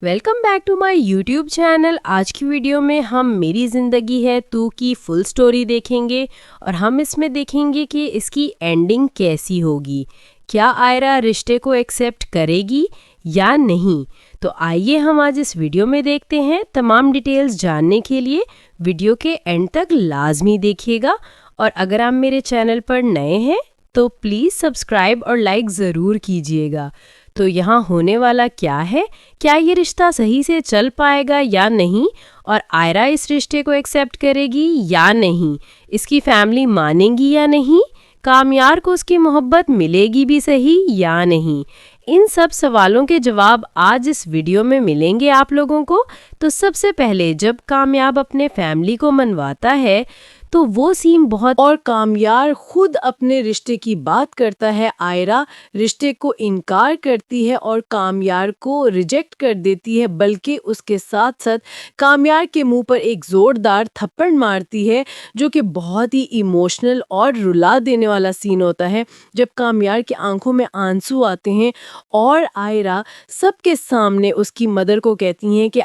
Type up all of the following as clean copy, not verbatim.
Welcome back to my YouTube channel. आज की video में हम मेरी ज़िंदगी है तू की फुल स्टोरी देखेंगे और हम इसमें देखेंगे कि इसकी एंडिंग कैसी होगी। क्या आयरा रिश्ते को एक्सेप्ट करेगी या नहीं। तो आइए हम आज इस वीडियो में देखते हैं। तमाम डिटेल्स जानने के लिए वीडियो के एंड तक लाजमी देखिएगा और अगर आप मेरे चैनल पर नए हैं तो प्लीज़ सब्सक्राइब और लाइक ज़रूर कीजिएगा। तो यहाँ होने वाला क्या है, क्या ये रिश्ता सही से चल पाएगा या नहीं, और आयरा इस रिश्ते को एक्सेप्ट करेगी या नहीं, इसकी फैमिली मानेगी या नहीं, कामयार को उसकी मोहब्बत मिलेगी भी सही या नहीं। इन सब सवालों के जवाब आज इस वीडियो में मिलेंगे आप लोगों को। तो सबसे पहले जब कामयाब अपने फैमिली को मनवाता है तो वो सीन बहुत, और कामयार खुद अपने रिश्ते की बात करता है। आयरा रिश्ते को इनकार करती है और कामयार को रिजेक्ट कर देती है, बल्कि उसके साथ साथ कामयार के मुंह पर एक जोरदार थप्पड़ मारती है, जो कि बहुत ही इमोशनल और रुला देने वाला सीन होता है। जब कामयार की आंखों में आंसू आते हैं और आयरा सबके सामने उसकी मदर को कहती हैं कि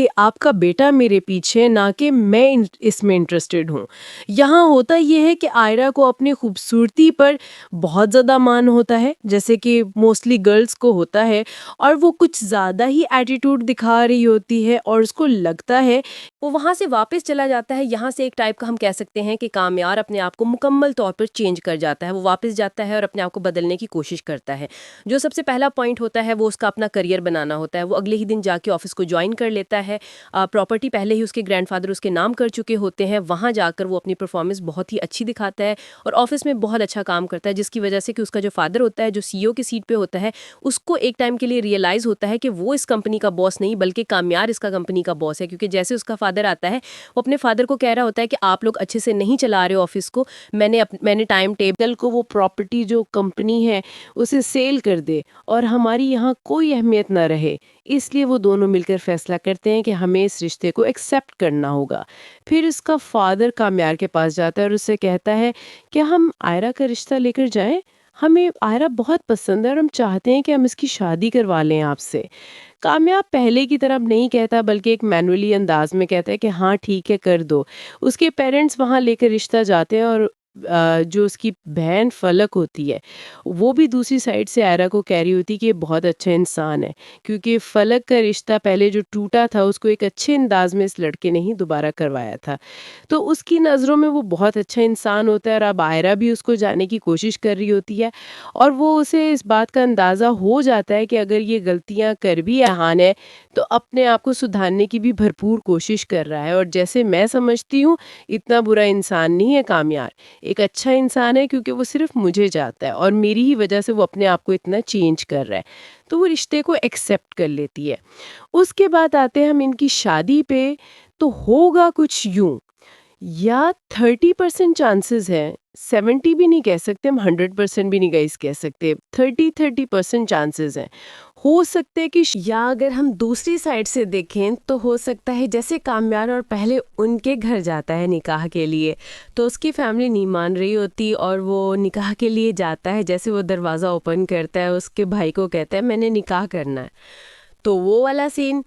आपका बेटा मेरे पीछे, ना कि मैं इसमें इंटरेस्टेड हूँ। यहाँ होता यह है कि आयरा को अपनी खूबसूरती पर बहुत ज़्यादा मान होता है, जैसे कि मोस्टली गर्ल्स को होता है, और वो कुछ ज़्यादा ही एटीट्यूड दिखा रही होती है और उसको लगता है वो वहाँ से वापस चला जाता है। यहाँ से एक टाइप का हम कह सकते हैं कि कामयार अपने आप को मुकम्मल तौर पर चेंज कर जाता है। वो वापस जाता है और अपने आप को बदलने की कोशिश करता है। जो सबसे पहला पॉइंट होता है वो उसका अपना करियर बनाना होता है। वो अगले ही दिन जाके ऑफिस को ज्वाइन कर लेता है। प्रॉपर्टी पहले ही उसके ग्रैंडफादर उसके नाम कर चुके होते हैं। वहाँ जाकर वो अपनी परफॉर्मेंस बहुत ही अच्छी दिखाता है और ऑफिस में बहुत अच्छा काम करता है, जिसकी वजह से कि उसका जो फादर होता है, जो सीईओ की सीट पे होता है, उसको एक टाइम के लिए रियलाइज होता है कि वो इस कंपनी का बॉस नहीं बल्कि कामयार इसका कंपनी का बॉस है। क्योंकि जैसे उसका फादर आता है वो अपने फादर को कह रहा होता है कि आप लोग अच्छे से नहीं चला रहे हो ऑफिस को, मैंने टाइम टेबल को वो प्रॉपर्टी जो कंपनी है उसे सेल कर दे और हमारी यहाँ कोई अहमियत ना रहे। इसलिए वो दोनों मिलकर फैसला करते हैं कि हमें इस रिश्ते को एक्सेप्ट करना होगा। फिर इसका फादर कामयार के पास जाता है और उससे कहता है कि हम आयरा का रिश्ता लेकर जाएं, हमें आयरा बहुत पसंद है और हम चाहते हैं कि हम इसकी शादी करवा लें आपसे। कामयाब पहले की तरह नहीं कहता, बल्कि एक मैनुअली अंदाज में कहता है कि हाँ ठीक है, कर दो। उसके पेरेंट्स वहाँ लेकर रिश्ता जाते हैं और जो उसकी बहन फलक होती है वो भी दूसरी साइड से आयरा को कह रही होती है कि ये बहुत अच्छा इंसान है, क्योंकि फलक का रिश्ता पहले जो टूटा था उसको एक अच्छे अंदाज में इस लड़के ने ही दोबारा करवाया था। तो उसकी नज़रों में वो बहुत अच्छा इंसान होता है और अब आयरा भी उसको जाने की कोशिश कर रही होती है और वो उसे इस बात का अंदाज़ा हो जाता है कि अगर ये गलतियां कर भी आसान है तो अपने आप को सुधारने की भी भरपूर कोशिश कर रहा है। और जैसे मैं समझती हूँ इतना बुरा इंसान नहीं है कामयार, एक अच्छा इंसान है, क्योंकि वो सिर्फ मुझे चाहता है और मेरी ही वजह से वो अपने आप को इतना चेंज कर रहा है। तो वो रिश्ते को एक्सेप्ट कर लेती है। उसके बाद आते हैं हम इनकी शादी पे। तो होगा कुछ यूं, या 30% चांसेस हैं, 70 भी नहीं कह सकते हम, 100% भी नहीं गाइस कह सकते, 30% चांसेस हैं। हो सकते हैं कि या अगर हम दूसरी साइड से देखें तो हो सकता है जैसे कामयार और पहले उनके घर जाता है निकाह के लिए, तो उसकी फैमिली नहीं मान रही होती और वो निकाह के लिए जाता है। जैसे वो दरवाज़ा ओपन करता है, उसके भाई को कहता है मैंने निकाह करना है, तो वो वाला सीन।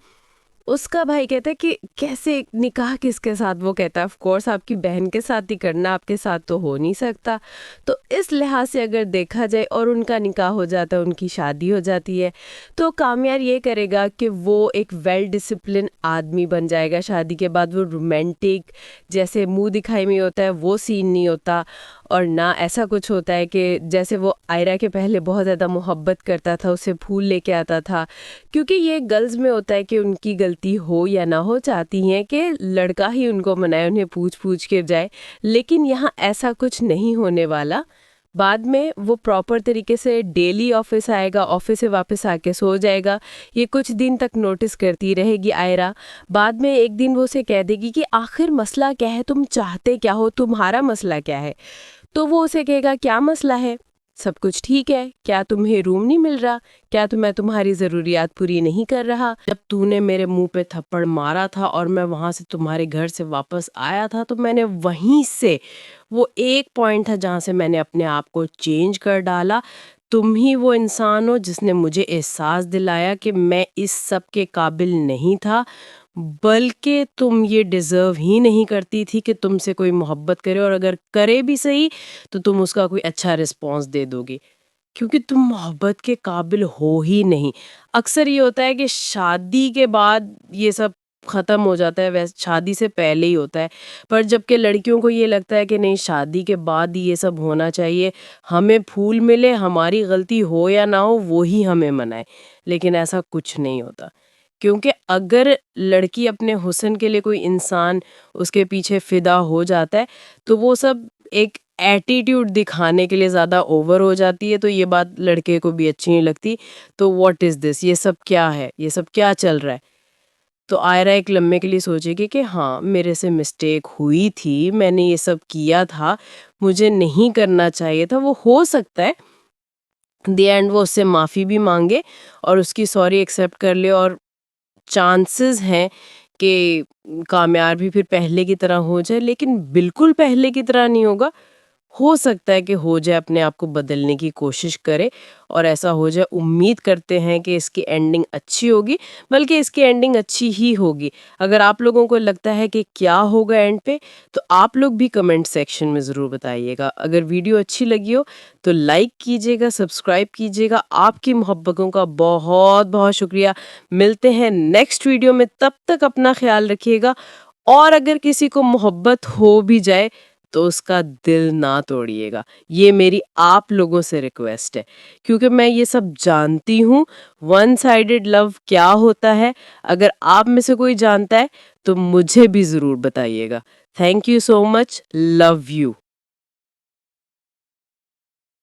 उसका भाई कहता है कि कैसे निकाह किसके साथ, वो कहता है ऑफ कोर्स आपकी बहन के साथ ही करना, आपके साथ तो हो नहीं सकता। तो इस लिहाज से अगर देखा जाए और उनका निकाह हो जाता है, उनकी शादी हो जाती है, तो कामयार ये करेगा कि वो एक वेल डिसिप्लिन आदमी बन जाएगा। शादी के बाद वो रोमांटिक जैसे मुंह दिखाई में होता है वो सीन नहीं होता, और ना ऐसा कुछ होता है कि जैसे वो आयरा के पहले बहुत ज़्यादा मोहब्बत करता था, उसे फूल लेके आता था। क्योंकि ये गर्ल्स में होता है कि उनकी गलती हो या ना हो, चाहती हैं कि लड़का ही उनको मनाए, उन्हें पूछ पूछ के जाए, लेकिन यहाँ ऐसा कुछ नहीं होने वाला। बाद में वो प्रॉपर तरीके से डेली ऑफिस आएगा, ऑफिस से वापस आके सो जाएगा। ये कुछ दिन तक नोटिस करती रहेगी आयरा। बाद में एक दिन वो उसे कह देगी कि आखिर मसला क्या है, तुम चाहते क्या हो, तुम्हारा मसला क्या है। तो वो उसे कहेगा क्या मसला है, सब कुछ ठीक है, क्या तुम्हें रूम नहीं मिल रहा, क्या मैं तुम्हारी ज़रूरियात पूरी नहीं कर रहा। जब तूने मेरे मुंह पे थप्पड़ मारा था और मैं वहाँ से तुम्हारे घर से वापस आया था, तो मैंने वहीं से, वो एक पॉइंट था जहाँ से मैंने अपने आप को चेंज कर डाला। تم ہی وہ انسان ہو جس نے مجھے احساس دلایا کہ میں اس سب کے قابل نہیں تھا، بلکہ تم یہ ڈیزرو ہی نہیں کرتی تھی کہ تم سے کوئی محبت کرے، اور اگر کرے بھی صحیح تو تم اس کا کوئی اچھا رسپانس دے دو گی، کیونکہ تم محبت کے قابل ہو ہی نہیں۔ اکثر یہ ہوتا ہے کہ شادی کے بعد یہ سب ختم ہو جاتا ہے، ویسے شادی سے پہلے ہی ہوتا ہے، پر جب کہ لڑکیوں کو یہ لگتا ہے کہ نہیں، شادی کے بعد ہی یہ سب ہونا چاہیے، ہمیں پھول ملے، ہماری غلطی ہو یا نہ ہو وہی ہمیں منائے، لیکن ایسا کچھ نہیں ہوتا۔ کیونکہ اگر لڑکی اپنے حسن کے لیے کوئی انسان اس کے پیچھے فدا ہو جاتا ہے تو وہ سب ایک ایٹیٹیوڈ دکھانے کے لیے زیادہ اوور ہو جاتی ہے، تو یہ بات لڑکے کو بھی اچھی نہیں لگتی۔ تو واٹ از دس، یہ سب کیا ہے، یہ سب کیا چل رہا ہے؟ تو آئرہ ایک لمحے کے لیے سوچے گی کہ ہاں میرے سے مسٹیک ہوئی تھی، میں نے یہ سب کیا تھا، مجھے نہیں کرنا چاہیے تھا۔ وہ ہو سکتا ہے دی اینڈ وہ اس سے معافی بھی مانگے اور اس کی سوری ایکسیپٹ کر لے، اور چانسز ہیں کہ کامیابی پھر پہلے کی طرح ہو جائے، لیکن بالکل پہلے کی طرح نہیں ہوگا۔ ہو سکتا ہے کہ ہو جائے، اپنے آپ کو بدلنے کی کوشش کرے اور ایسا ہو جائے۔ امید کرتے ہیں کہ اس کی اینڈنگ اچھی ہوگی، بلکہ اس کی اینڈنگ اچھی ہی ہوگی۔ اگر آپ لوگوں کو لگتا ہے کہ کیا ہوگا اینڈ پہ، تو آپ لوگ بھی کمنٹ سیکشن میں ضرور بتائیے گا۔ اگر ویڈیو اچھی لگی ہو تو لائک کیجیے گا، سبسکرائب کیجیے گا۔ آپ کی محبتوں کا بہت بہت شکریہ۔ ملتے ہیں نیکسٹ ویڈیو میں، تب تک اپنا خیال رکھیے گا، اور اگر کسی کو محبت ہو بھی جائے تو اس کا دل نہ توڑیے گا۔ یہ میری آپ لوگوں سے ریکویسٹ ہے، کیونکہ میں یہ سب جانتی ہوں ون سائیڈڈ لو کیا ہوتا ہے۔ اگر آپ میں سے کوئی جانتا ہے تو مجھے بھی ضرور بتائیے گا۔ Thank you so much, love you.